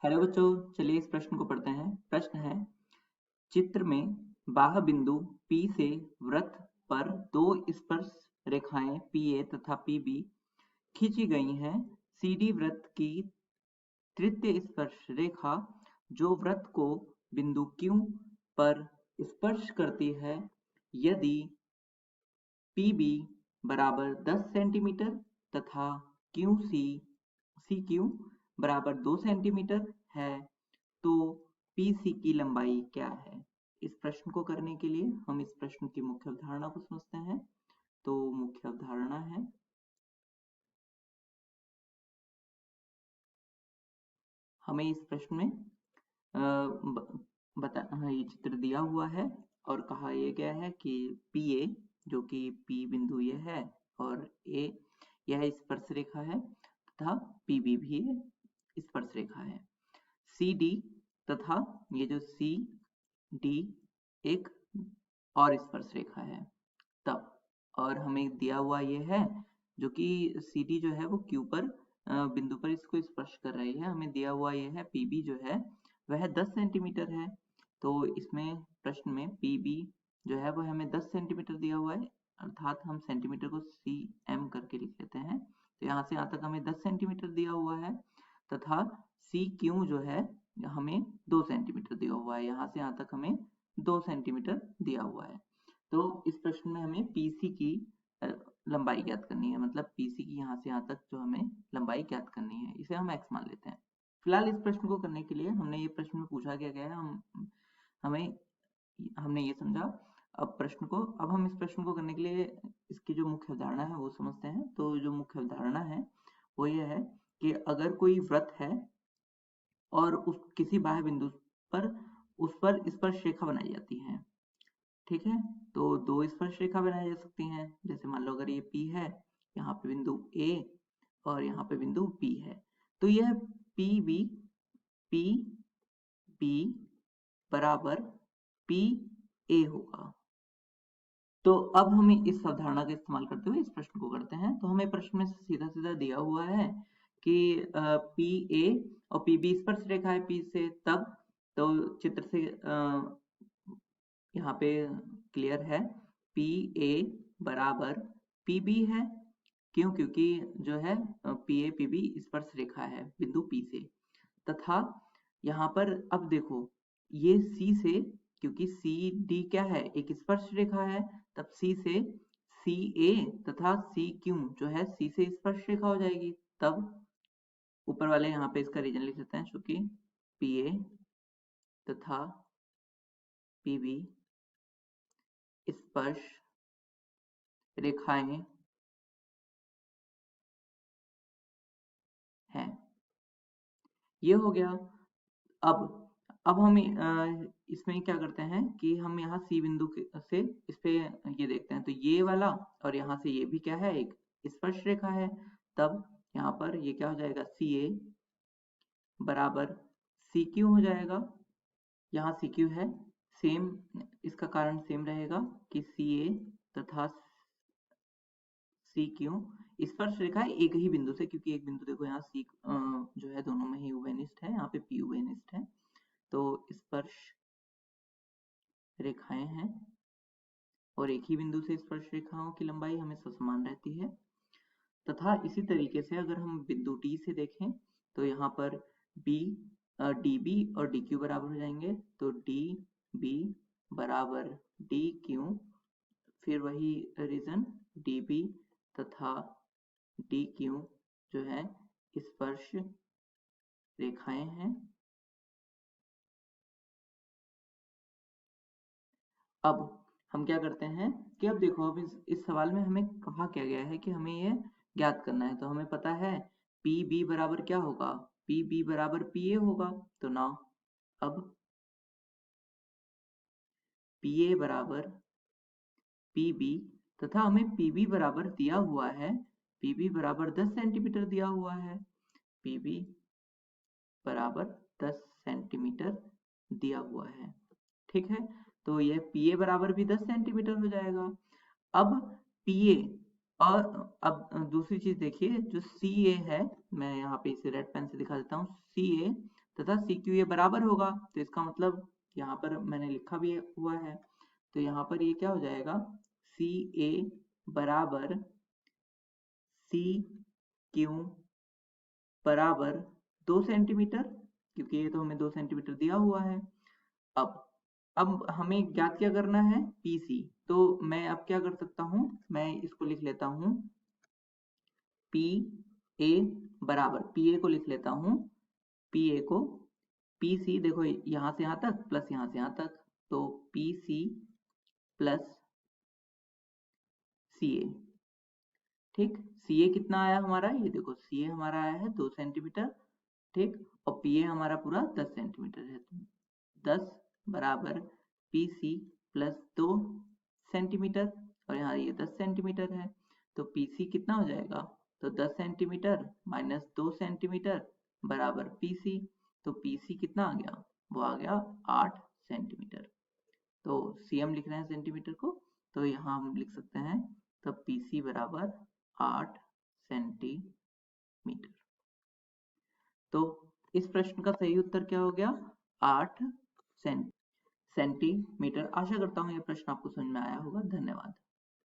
Hello बच्चों, चलिए इस प्रश्न को पढ़ते हैं। प्रश्न है, चित्र में बाह्य बिंदु P से वृत्त पर दो स्पर्श रेखाएं PA तथा PB खींची गई हैं। CD वृत्त की तृतीय स्पर्श रेखा जो वृत्त को बिंदु Q पर स्पर्श करती है, यदि PB बराबर 10 सेंटीमीटर तथा CQ बराबर 2 सेंटीमीटर है, तो PC की लंबाई क्या है? इस प्रश्न को करने के लिए हम इस प्रश्न की मुख्य अवधारणा को समझते हैं। तो मुख्य अवधारणा है, हमें इस प्रश्न में ये चित्र दिया हुआ है और कहा यह गया है कि PA जो कि P बिंदु ये है और A यह स्पर्श रेखा है तथा PB भी स्पर्श रेखा है। CD तथा ये जो CD एक और स्पर्श रेखा है तब, और हमें दिया हुआ ये है जो कि CD जो है वो Q पर बिंदु पर इसको स्पर्श कर रही है। हमें दिया हुआ ये है PB जो है वह 10 सेंटीमीटर है। तो इसमें प्रश्न में PB जो है वो हमें 10 सेंटीमीटर दिया हुआ है, अर्थात हम सेंटीमीटर को cm करके लिख लेते हैं। तो यहाँ से यहाँ तक हमें 10 सेंटीमीटर दिया हुआ है तथा CQ जो है हमें 2 सेंटीमीटर दिया हुआ है। यहाँ से यहाँ तक हमें 2 सेंटीमीटर दिया हुआ है। तो इस प्रश्न में हमें PC की लंबाई ज्ञात करनी है, मतलब PC की यहाँ से यहाँ तक जो हमें लंबाई ज्ञात करनी है, इसे हम x मान लेते हैं। फिलहाल इस प्रश्न को करने के लिए हमने ये प्रश्न में पूछा क्या गया है, हमने ये समझा। अब हम इस प्रश्न को करने के लिए इसकी जो मुख्य अवधारणा है वो समझते हैं। तो जो मुख्य अवधारणा है वो ये है कि अगर कोई वृत्त है और उस किसी बाह्य बिंदु पर उस पर स्पर्श रेखा बनाई जाती है, ठीक है, तो दो स्पर्श रेखा बनाई जा सकती हैं। जैसे मान लो अगर ये P है, यहाँ पे बिंदु A और यहाँ पे बिंदु B है, तो यह PB बराबर PA होगा। तो अब हमें इस अवधारणा का इस्तेमाल करते हुए इस प्रश्न को करते हैं। तो हमें प्रश्न में सीधा सीधा दिया हुआ है कि PA और PB स्पर्श रेखा है P से, तब तो चित्र से यहाँ पे क्लियर है PA बराबर PB है। क्यों? क्योंकि जो है PA PB स्पर्श रेखा है बिंदु P से, तथा यहाँ पर अब देखो ये C से, क्योंकि CD क्या है, एक स्पर्श रेखा है, तब C से CA तथा CQ जो है C से स्पर्श रेखा हो जाएगी। तब ऊपर वाले यहाँ पे इसका रीजन लिख देते हैं, चूंकि PA तथा PB स्पर्श रेखाएं हैं। ये हो गया। अब हम इसमें क्या करते हैं कि हम यहाँ C बिंदु से इस पे ये देखते हैं, तो ये वाला और यहाँ से ये भी क्या है, एक स्पर्श रेखा है। तब यहाँ पर ये क्या हो जाएगा, CA बराबर CQ हो जाएगा। यहाँ CQ है, सेम, इसका कारण सेम रहेगा कि CA तथा CQ स्पर्श रेखा है एक ही बिंदु से, क्योंकि एक बिंदु देखो यहाँ C जो है दोनों में ही उभयनिष्ठ है, यहाँ पे P उभयनिष्ठ है, तो स्पर्श रेखाएं हैं और एक ही बिंदु से स्पर्श रेखाओं की लंबाई हमेशा समान रहती है। तथा इसी तरीके से अगर हम बिंदु D से देखें तो यहाँ पर DB और DQ बराबर हो जाएंगे, तो DB बराबर DQ, फिर वही रीजन DB तथा DQ जो है स्पर्श रेखाएं हैं। अब हम क्या करते हैं कि अब देखो, अब इस सवाल में हमें कहा क्या गया है कि हमें ये ज्ञात करना है। तो हमें पता है PB बराबर क्या होगा, PB बराबर PA होगा। तो ना अब PA बराबर PB तथा हमें PB बराबर दिया हुआ है, PB बराबर 10 सेंटीमीटर दिया हुआ है, PB बराबर 10 सेंटीमीटर दिया हुआ है, ठीक है। तो यह PA बराबर भी 10 सेंटीमीटर हो जाएगा। अब PA और अब दूसरी चीज देखिए, जो CA है, मैं यहाँ पे इसे रेड पेन से दिखा देता हूँ, CA तथा सी क्यू ये बराबर होगा, तो इसका मतलब यहाँ पर मैंने लिखा भी हुआ है, तो यहाँ पर ये क्या हो जाएगा, सी ए बराबर सी क्यू बराबर 2 सेंटीमीटर, क्योंकि ये तो हमें 2 सेंटीमीटर दिया हुआ है। अब हमें ज्ञात क्या करना है, पीसी। तो मैं अब क्या कर सकता हूँ, मैं इसको लिख लेता हूँ पी ए बराबर, पी ए को लिख लेता हूँ, पी ए को पी सी, देखो यहाँ से यहाँ तक प्लस यहाँ से यहाँ तक, तो पी सी प्लस सी ए। ठीक, सी ए कितना आया हमारा, ये देखो सी ए हमारा आया है 2 सेंटीमीटर, ठीक, और पी ए हमारा पूरा 10 सेंटीमीटर है, तो 10 बराबर पी सी प्लस 2 सेंटीमीटर, और यहाँ ये 10 सेंटीमीटर है, तो पी सी कितना हो जाएगा, तो 10 सेंटीमीटर माइनस 2 सेंटीमीटर बराबर पी सी, तो पी सी कितना आ गया, वो आ गया 8 सेंटीमीटर। तो सीएम लिख रहे हैं सेंटीमीटर को, तो यहाँ हम लिख सकते हैं तब पी सी बराबर 8 सेंटीमीटर। तो इस प्रश्न का सही उत्तर क्या हो गया, 8 सेंटीमीटर। आशा करता हूँ यह प्रश्न आपको समझ में आया होगा। धन्यवाद।